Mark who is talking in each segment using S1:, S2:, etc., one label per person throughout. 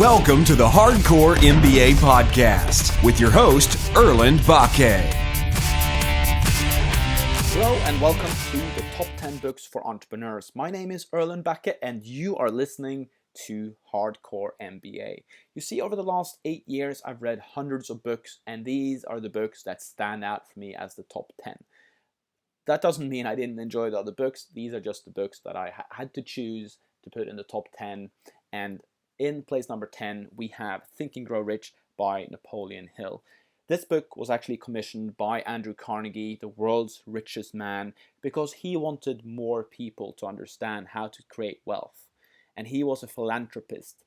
S1: Welcome to the Hardcore MBA Podcast with your host, Erlend, Bakke.
S2: Hello and welcome to the Top 10 Books for Entrepreneurs. My name is Erlend Bakke and you are listening to Hardcore MBA. You see, over the last 8 years, I've read hundreds of books, and these are the books that stand out for me as the top 10. That doesn't mean I didn't enjoy the other books. These are just the books that I had to choose to put in the top 10. And in place number 10, we have Think and Grow Rich by Napoleon Hill. This book was actually commissioned by Andrew Carnegie, the world's richest man, because he wanted more people to understand how to create wealth. And he was a philanthropist.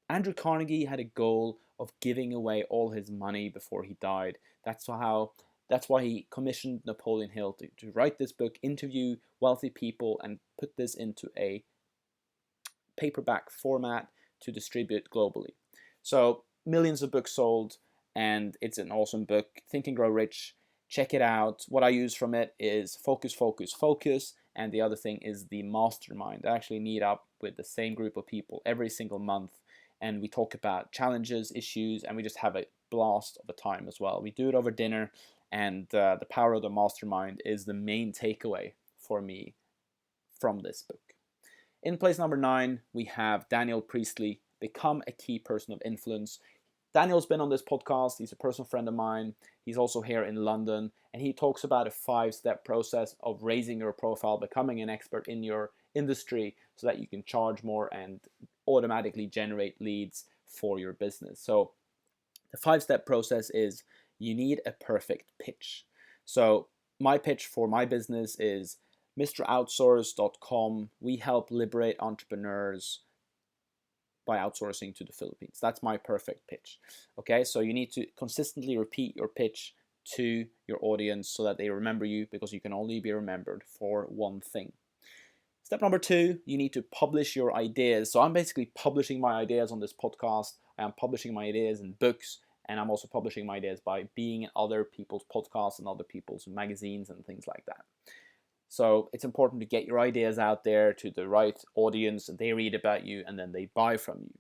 S2: Andrew Carnegie had a goal of giving away all his money before he died. That's why he commissioned Napoleon Hill to write this book, interview wealthy people, and put this into a paperback format to distribute globally. So millions of books sold, and it's an awesome book. Think and Grow Rich. Check it out. What I use from it is focus, focus, focus. And the other thing is the mastermind. I actually meet up with the same group of people every single month, and we talk about challenges, issues, and we just have a blast of a time as well. We do it over dinner, and the power of the mastermind is the main takeaway for me from this book. In place number 9, we have Daniel Priestley, Become a Key Person of Influence. Daniel's been on this podcast. He's a personal friend of mine. He's also here in London, and he talks about a 5-step process of raising your profile, becoming an expert in your industry so that you can charge more and automatically generate leads for your business. So the 5-step process is you need a perfect pitch. So my pitch for my business is MrOutsource.com. We help liberate entrepreneurs by outsourcing to the Philippines. That's my perfect pitch. Okay, so you need to consistently repeat your pitch to your audience so that they remember you, because you can only be remembered for one thing. Step number 2, you need to publish your ideas. So I'm basically publishing my ideas on this podcast. I am publishing my ideas in books, and I'm also publishing my ideas by being in other people's podcasts and other people's magazines and things like that. So it's important to get your ideas out there to the right audience. They read about you and then they buy from you.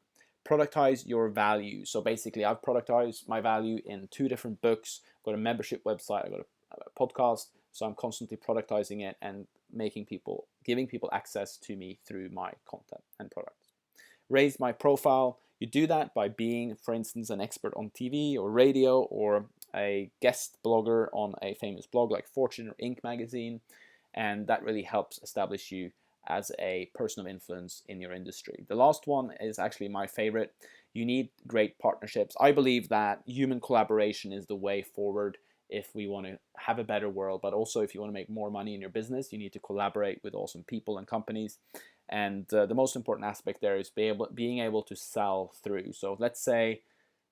S2: Productize your value. So basically, I've productized my value in 2 different books. I've got a membership website. I've got a podcast. So I'm constantly productizing it and giving people access to me through my content and products. Raise my profile. You do that by being, for instance, an expert on TV or radio, or a guest blogger on a famous blog like Fortune or Inc. magazine. And that really helps establish you as a person of influence in your industry. The last one is actually my favorite. You need great partnerships. I believe that human collaboration is the way forward if we want to have a better world, but also if you want to make more money in your business, you need to collaborate with awesome people and companies. And the most important aspect there is being able to sell through. So let's say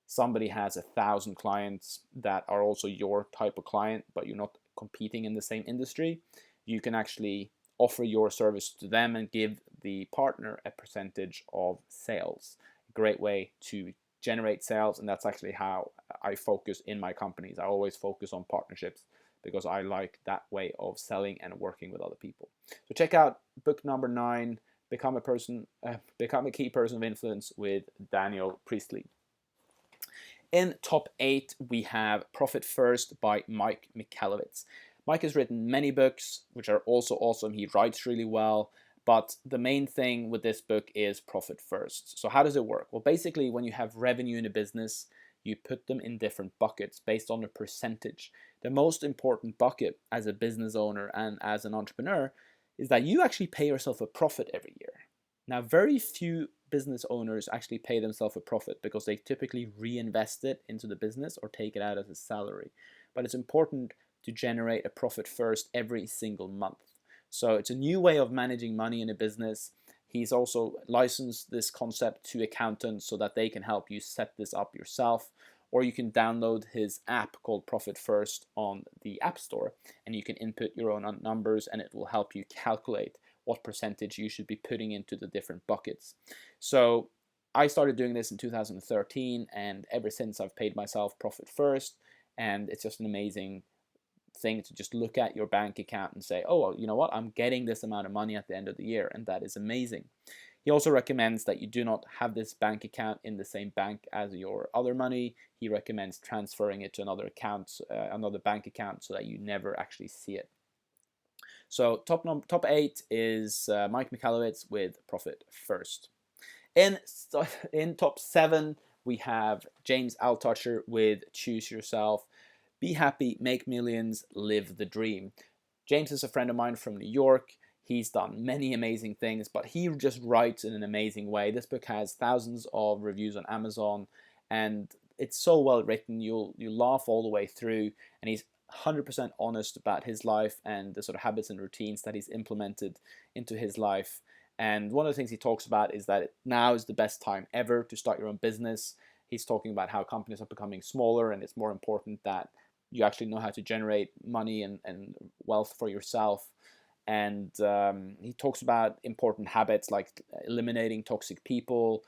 S2: somebody has 1,000 clients that are also your type of client, but you're not competing in the same industry. You can actually offer your service to them and give the partner a percentage of sales. A great way to generate sales, and that's actually how I focus in my companies. I always focus on partnerships because I like that way of selling and working with other people. So check out book number 9, Become a Key Person of Influence with Daniel Priestley. In top 8, we have Profit First by Michalowicz. Mike has written many books, which are also awesome. He writes really well, but the main thing with this book is profit first. So how does it work? Well, basically, when you have revenue in a business, you put them in different buckets based on a percentage. The most important bucket as a business owner and as an entrepreneur is that you actually pay yourself a profit every year. Now, very few business owners actually pay themselves a profit because they typically reinvest it into the business or take it out as a salary. But it's important to generate a profit first every single month. So it's a new way of managing money in a business. He's also licensed this concept to accountants so that they can help you set this up yourself, or you can download his app called Profit First on the App Store, and you can input your own numbers and it will help you calculate what percentage you should be putting into the different buckets. So I started doing this in 2013, and ever since I've paid myself profit first, and it's just an amazing thing to just look at your bank account and say, oh, well, you know what, I'm getting this amount of money at the end of the year, and that is amazing. He also recommends that you do not have this bank account in the same bank as your other money. He recommends transferring it to another account, another bank account, so that you never actually see it. So top 8 is Mike Michalowicz with Profit First. In top 7, we have James Altucher with Choose Yourself. Be happy, make millions, live the dream. James is a friend of mine from New York. He's done many amazing things, but he just writes in an amazing way. This book has thousands of reviews on Amazon, and it's so well written. You'll laugh all the way through, and he's 100% honest about his life and the sort of habits and routines that he's implemented into his life. And one of the things he talks about is that now is the best time ever to start your own business. He's talking about how companies are becoming smaller, and it's more important that you actually know how to generate money and wealth for yourself. And he talks about important habits like eliminating toxic people,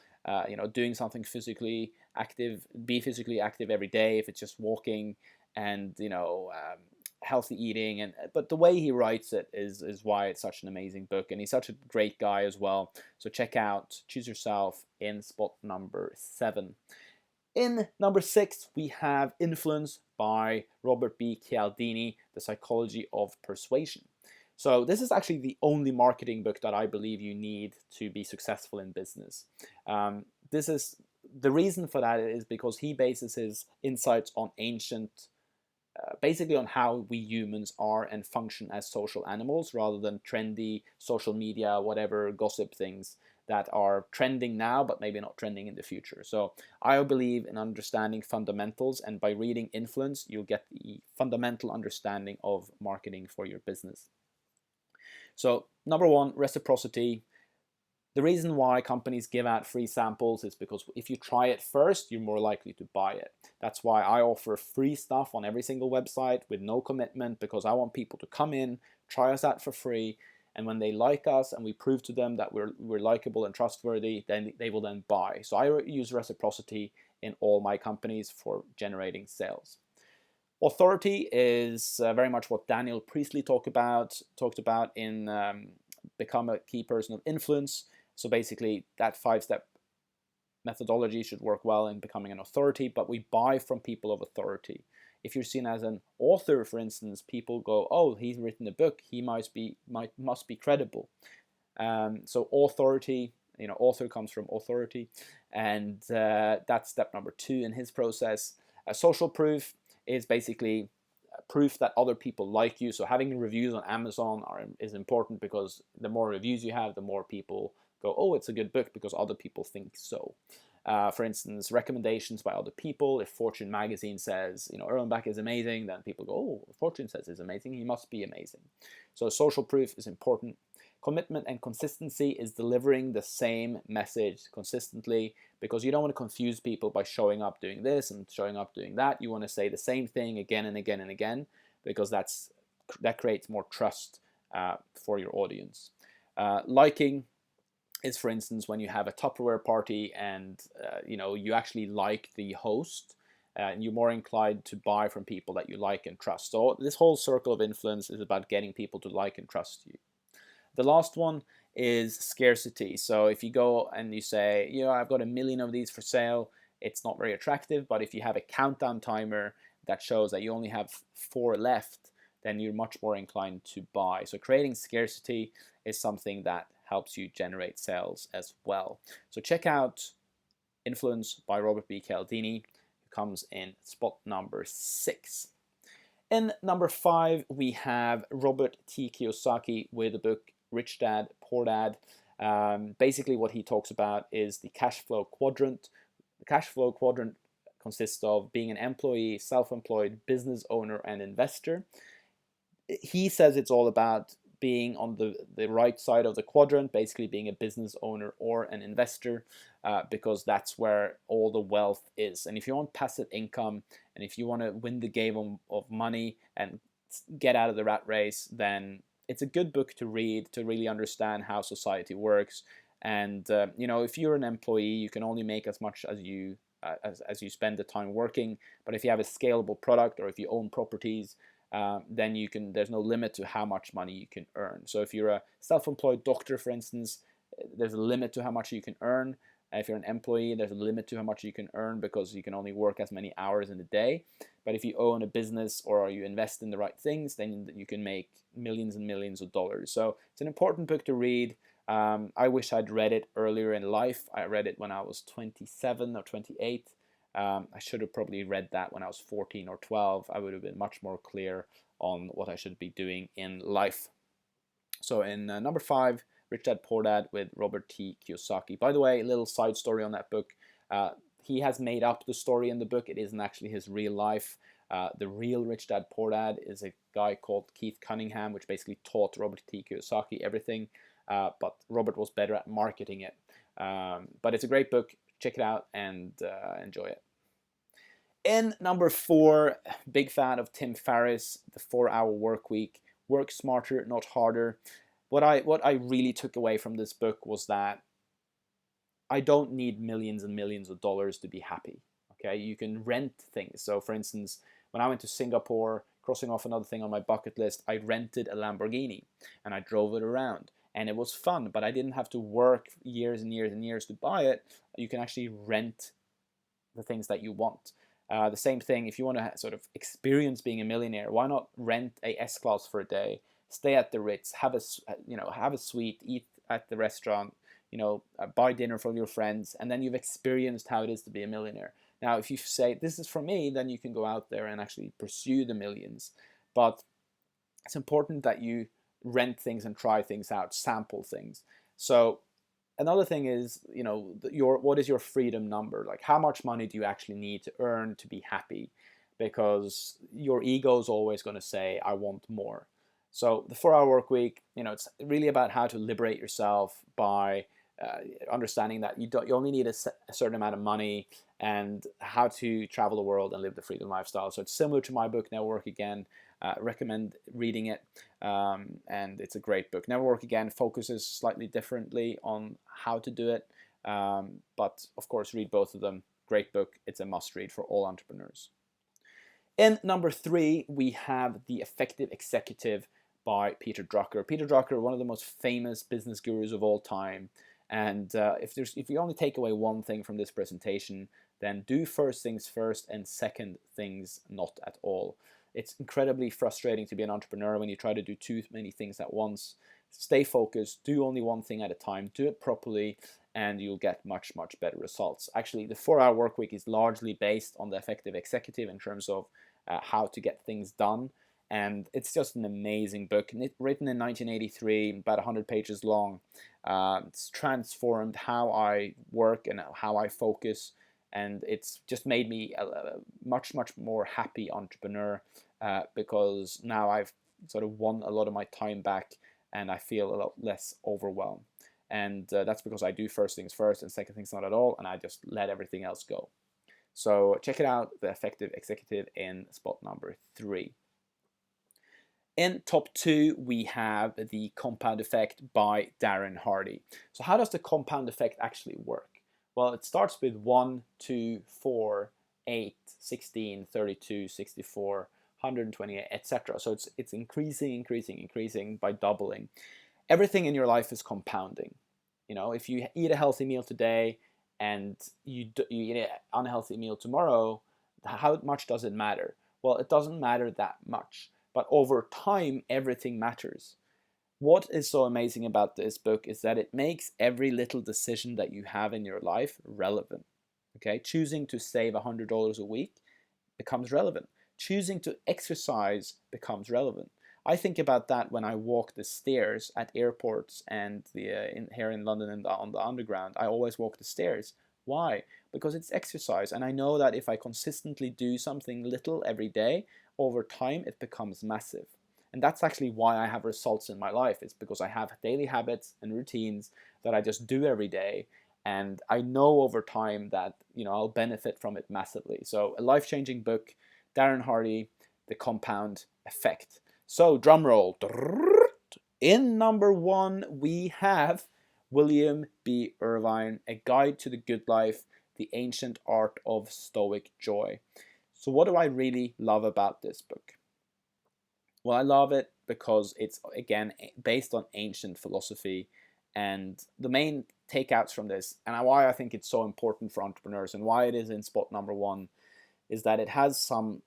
S2: doing something physically active, be physically active every day if it's just walking, and healthy eating. But the way he writes it is why it's such an amazing book, and he's such a great guy as well. So check out Choose Yourself in spot number 7. In number 6, we have Influence by Robert B. Cialdini, The Psychology of Persuasion. So this is actually the only marketing book that I believe you need to be successful in business. This is the reason for that is because he bases his insights on basically on how we humans are and function as social animals, rather than trendy social media, whatever gossip things that are trending now, but maybe not trending in the future. So I believe in understanding fundamentals, and by reading Influence, you'll get the fundamental understanding of marketing for your business. So number 1, reciprocity. The reason why companies give out free samples is because if you try it first, you're more likely to buy it. That's why I offer free stuff on every single website with no commitment, because I want people to come in, try us out for free, and when they like us and we prove to them that we're likable and trustworthy, then they will then buy. So I use reciprocity in all my companies for generating sales. Authority is very much what Daniel Priestley talked about in Become a Key Person of Influence. So basically, that 5-step methodology should work well in becoming an authority, but we buy from people of authority. If you're seen as an author, for instance, people go, "Oh, he's written a book. He must be credible." So authority, author comes from authority, and that's step number 2 in his process. Social proof is basically proof that other people like you. So having reviews on Amazon is important, because the more reviews you have, the more people go, "Oh, it's a good book," because other people think so. For instance, recommendations by other people. If Fortune magazine says, Erlend Bakke is amazing, then people go, "Oh, Fortune says he's amazing, he must be amazing." So social proof is important. Commitment and consistency is delivering the same message consistently, because you don't want to confuse people by showing up doing this and showing up doing that. You want to say the same thing again and again and again, because that creates more trust for your audience. Liking is, for instance, when you have a Tupperware party and you actually like the host, and you're more inclined to buy from people that you like and trust. So this whole circle of influence is about getting people to like and trust you. The last one is scarcity. So if you go and you say, I've got 1 million of these for sale, it's not very attractive. But if you have a countdown timer that shows that you only have 4 left, then you're much more inclined to buy. So creating scarcity is something that helps you generate sales as well. So check out Influence by Robert B. Cialdini, who comes in spot number 6. In number 5, we have Robert T. Kiyosaki with the book Rich Dad, Poor Dad. Basically what he talks about is the cash flow quadrant. The cash flow quadrant consists of being an employee, self-employed, business owner, and investor. He says it's all about being on the right side of the quadrant, basically being a business owner or an investor, because that's where all the wealth is. And if you want passive income, and if you want to win the game of money and get out of the rat race, then it's a good book to read to really understand how society works. And if you're an employee, you can only make as much as you spend the time working. But if you have a scalable product, or if you own properties, then there's no limit to how much money you can earn. So if you're a self-employed doctor, for instance, there's a limit to how much you can earn. If you're an employee, there's a limit to how much you can earn because you can only work as many hours in a day. But if you own a business or you invest in the right things, then you can make millions and millions of dollars. So it's an important book to read. I wish I'd read it earlier in life. I read it when I was 27 or 28. I should have probably read that when I was 14 or 12. I would have been much more clear on what I should be doing in life. So in number 5, Rich Dad Poor Dad with Robert T. Kiyosaki. By the way, a little side story on that book. He has made up the story in the book. It isn't actually his real life. The real Rich Dad Poor Dad is a guy called Keith Cunningham, which basically taught Robert T. Kiyosaki everything. But Robert was better at marketing it. But it's a great book. Check it out and enjoy it. In number 4, big fan of Tim Ferriss, The 4-Hour Workweek. Work smarter, not harder. What I really took away from this book was that I don't need millions and millions of dollars to be happy. Okay, you can rent things. So for instance, when I went to Singapore, crossing off another thing on my bucket list, I rented a Lamborghini and I drove it around. And it was fun, but I didn't have to work years and years and years to buy it. You can actually rent the things that you want. The same thing, if you want to sort of experience being a millionaire, why not rent a S-Class for a day, stay at the Ritz, have a suite, eat at the restaurant, buy dinner for your friends, and then you've experienced how it is to be a millionaire. Now, if you say, this is for me, then you can go out there and actually pursue the millions. But it's important that you rent things and try things out, sample things. So another thing is, what is your freedom number? Like, how much money do you actually need to earn to be happy? Because your ego is always going to say, I want more. So the 4-Hour Workweek, it's really about how to liberate yourself by understanding that you only need a certain amount of money and how to travel the world and live the freedom lifestyle. So it's similar to my book, Never Work Again. Recommend reading it, and it's a great book. Never Work Again focuses slightly differently on how to do it, but of course read both of them. Great book. It's a must read for all entrepreneurs. In number 3, we have The Effective Executive by Peter Drucker. Peter Drucker, one of the most famous business gurus of all time. And if you only take away one thing from this presentation, then do first things first and second things not at all. It's incredibly frustrating to be an entrepreneur when you try to do too many things at once. Stay focused, do only one thing at a time, do it properly, and you'll get much, much better results. Actually, the 4-Hour Workweek is largely based on The Effective Executive in terms of how to get things done. And it's just an amazing book. Written in 1983, about 100 pages long. It's transformed how I work and how I focus. And it's just made me a much, much more happy entrepreneur because now I've sort of won a lot of my time back and I feel a lot less overwhelmed. And that's because I do first things first and second things not at all, and I just let everything else go. So check it out, The Effective Executive, in spot number 3. In top 2, we have The Compound Effect by Darren Hardy. So how does the compound effect actually work? Well, it starts with 1, 2, 4, 8, 16, 32, 64, 128, etc. So it's increasing by doubling. Everything in your life is compounding. If you eat a healthy meal today and you eat an unhealthy meal tomorrow, how much does it matter? Well, it doesn't matter that much. But over time, everything matters. What is so amazing about this book is that it makes every little decision that you have in your life relevant. Okay, choosing to save $100 a week becomes relevant. Choosing to exercise becomes relevant. I think about that when I walk the stairs at airports and here in London and on the underground. I always walk the stairs. Why? Because it's exercise, and I know that if I consistently do something little every day, over time it becomes massive. And that's actually why I have results in my life. It's because I have daily habits and routines that I just do every day, and I know over time that I'll benefit from it massively. So a life-changing book, Darren Hardy, The Compound Effect. So drum roll. In number 1, we have William B. Irvine, A Guide to the Good Life, The Ancient Art of Stoic Joy. So what do I really love about this book? Well, I love it because it's, again, based on ancient philosophy, And the main takeouts from this, and why I think it's so important for entrepreneurs and why it is in spot number one, is that it has some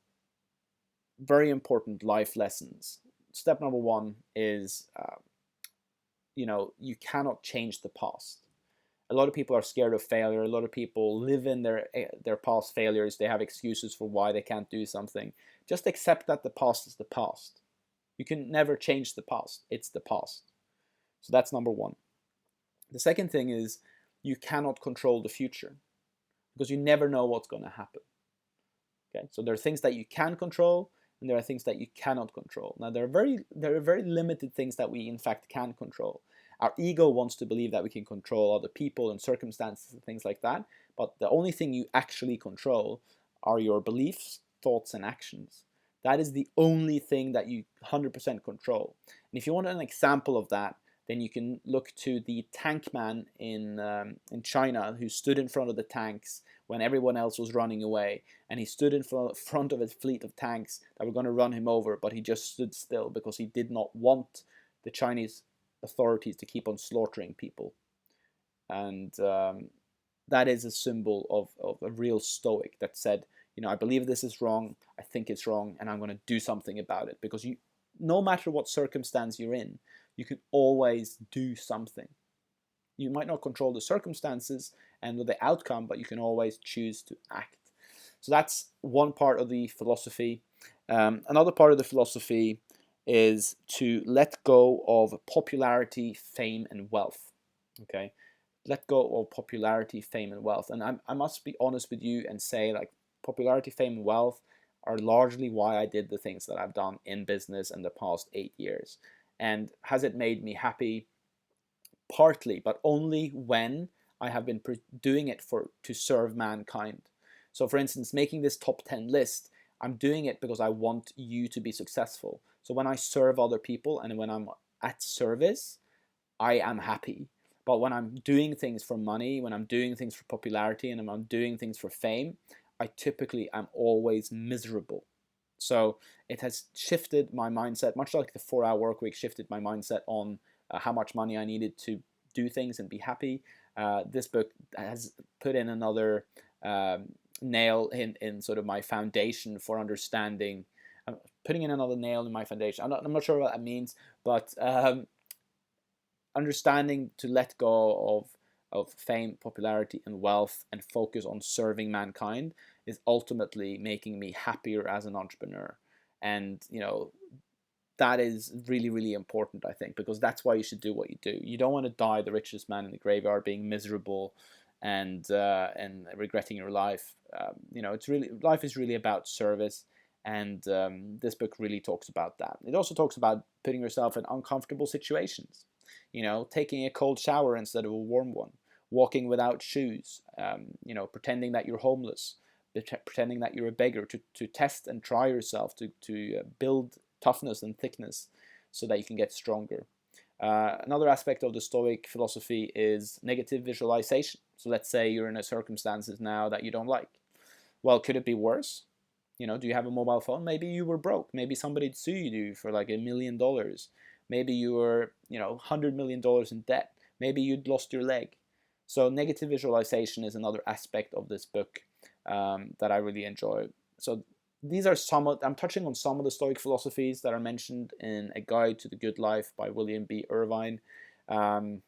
S2: very important life lessons. Step number one is, you cannot change the past. A lot of people are scared of failure. A lot of people live in their past failures. They have excuses for why they can't do something. Just accept that the past is the past. You can never change the past. It's the past. So that's number one. The second thing is you cannot control the future because you never know what's going to happen. Okay, so there are things that you can control and there are things that you cannot control. Now, there are very limited things that we in fact can control. Our ego wants to believe that we can control other people and circumstances and things like that, but the only thing you actually control are your beliefs, thoughts, and actions. That is the only thing that you 100% control. And if you want an example of that, then you can look to the tank man in China who stood in front of the tanks when everyone else was running away. And he stood in front of a fleet of tanks that were going to run him over, but he just stood still because he did not want the Chinese authorities to keep on slaughtering people. And that is a symbol of a real stoic that said, I believe this is wrong, I think it's wrong, and I'm going to do something about it. Because no matter what circumstance you're in, you can always do something. You might not control the circumstances and the outcome, but you can always choose to act. So that's one part of the philosophy. Another part of the philosophy is to let go of popularity, fame, and wealth. Okay, let go of popularity, fame, and wealth. And I must be honest with you and say, like, popularity, fame, and wealth are largely why I did the things that I've done in business in the past 8 years. And has it made me happy? Partly, but only when I have been doing it to serve mankind. So for instance, making this top 10 list, I'm doing it because I want you to be successful. So when I serve other people and when I'm at service, I am happy. But when I'm doing things for money, when I'm doing things for popularity, and when I'm doing things for fame, I typically am always miserable. So it has shifted my mindset, much like the 4-hour work week shifted my mindset on how much money I needed to do things and be happy. This book has put in another nail in sort of my foundation for understanding. I'm putting in another nail in my foundation. I'm not sure what that means, but understanding to let go of fame, popularity, and wealth and focus on serving mankind is ultimately making me happier as an entrepreneur. And, that is really, really important, I think, because that's why you should do what you do. You don't want to die the richest man in the graveyard, being miserable and regretting your life. Life is really about service, and this book really talks about that. It also talks about putting yourself in uncomfortable situations. Taking a cold shower instead of a warm one, walking without shoes, pretending that you're homeless, pretending that you're a beggar, to test and try yourself, to build toughness and thickness so that you can get stronger. Another aspect of the Stoic philosophy is negative visualization. So let's say you're in a circumstances now that you don't like. Well, could it be worse? Do you have a mobile phone? Maybe you were broke. Maybe somebody sued you for like $1 million. Maybe you were, $100 million in debt. Maybe you'd lost your leg. So negative visualization is another aspect of this book that I really enjoy. So these are I'm touching on some of the Stoic philosophies that are mentioned in A Guide to the Good Life by William B. Irvine. And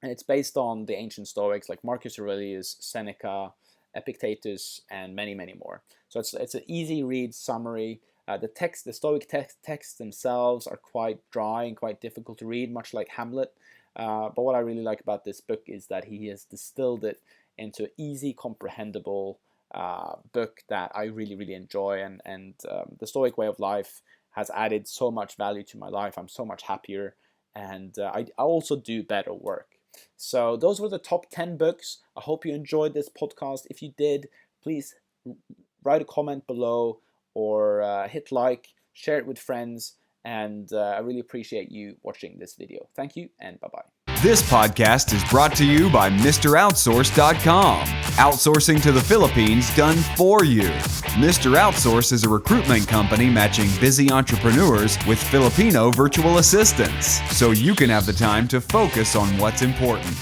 S2: it's based on the ancient Stoics like Marcus Aurelius, Seneca, Epictetus, and many, many more. So it's an easy read summary. The Stoic texts themselves are quite dry and quite difficult to read, much like Hamlet. But what I really like about this book is that he has distilled it into an easy, comprehensible book that I really, really enjoy. And the Stoic way of life has added so much value to my life. I'm so much happier, and I also do better work. So those were the top 10 books. I hope you enjoyed this podcast. If you did, please write a comment below or hit like, share it with friends, and I really appreciate you watching this video. Thank you, and bye-bye.
S1: This podcast is brought to you by MrOutsource.com. Outsourcing to the Philippines done for you. Mr. Outsource is a recruitment company matching busy entrepreneurs with Filipino virtual assistants, so you can have the time to focus on what's important.